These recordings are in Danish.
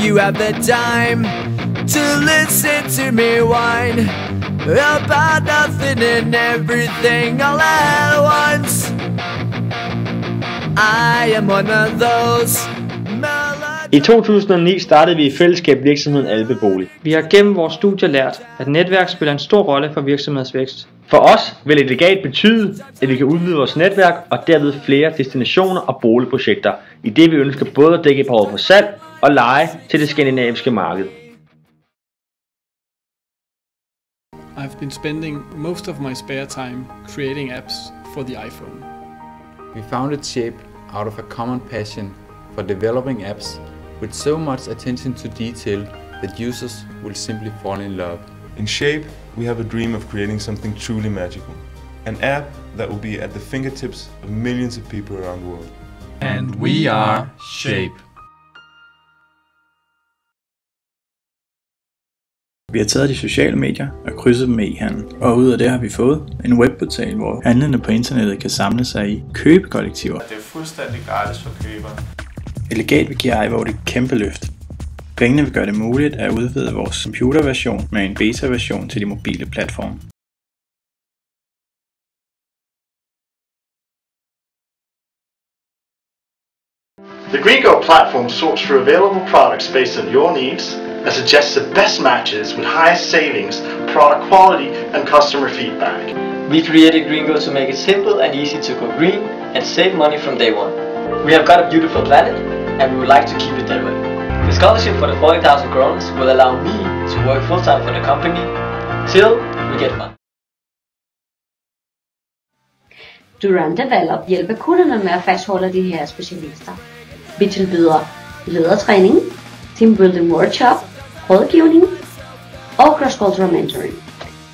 you have the time to listen to me whine about nothing and everything all at once? I am one of those. I 2009 startede vi i fællesskab virksomheden Alpebolig. Vi har gennem vores studier lært, at netværk spiller en stor rolle for virksomhedsvækst. For os vil et legat betyde, at vi kan udvide vores netværk og derved flere destinationer og boligprojekter, i det vi ønsker både at dække behovet for salg og leje til det skandinaviske marked. I've been spending most of my spare time creating apps for the iPhone. We founded Shape out of a common passion for developing apps with so much attention to detail that users will simply fall in love. In Shape, we have a dream of creating something truly magical. An app that will be at the fingertips of millions of people around the world. And we are Shape. Vi har taget de sociale medier og krydset dem med e-handel, og ud af det har vi fået en webportal, hvor handlende på internettet kan samle sig i købekollektiver. Det er fuldstændig gratis for købere. Et legat vil give iVote et kæmpe løft. Pengene vil gøre det muligt at udvide vores computerversion med en beta-version til de mobile platforme. The GreenGo platform sorts for available products based on your needs and suggests the best matches with highest savings, product quality and customer feedback. We created GreenGo to make it simple and easy to go green and save money from day one. We have got a beautiful planet and we would like to keep it that way. The scholarship for the 40,000 kroner will allow me to work full-time for the company till we get one. Duran Develop hjælper kunderne med at fastholde de her specialister. Vi tilbyder ledertræning, teambuilding workshop, rådgivning og cross-cultural mentoring.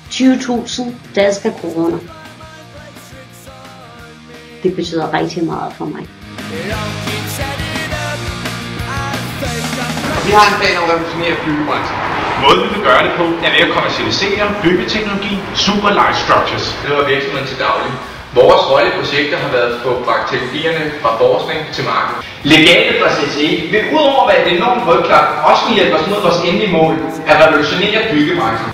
20.000 danske kroner. Det betyder rigtig meget for mig. Vi har en plan om at revolutionere byggebranchen. Måden vi vil gøre det på er ved at kommercialisere byggeteknologi, super light structures. Det var virksomheden til daglig. Vores rolle i projekter har været at få bragt teknologierne fra forskning til marked. Legatet fra CCE vil udover at være et enormt rygklap også kan hjælpe os mod vores endelige mål at revolutionere byggebranchen.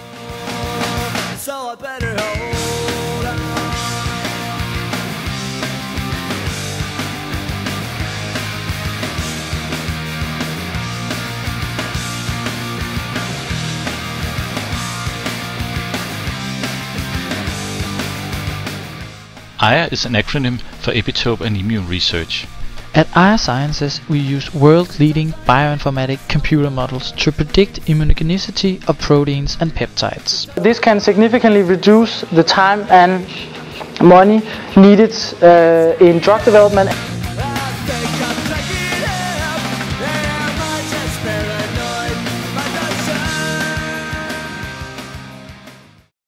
EYA is an acronym for Epitope and Immune Research. At EYA Sciences, we use world-leading bioinformatic computer models to predict immunogenicity of proteins and peptides. This can significantly reduce the time and money needed in drug development.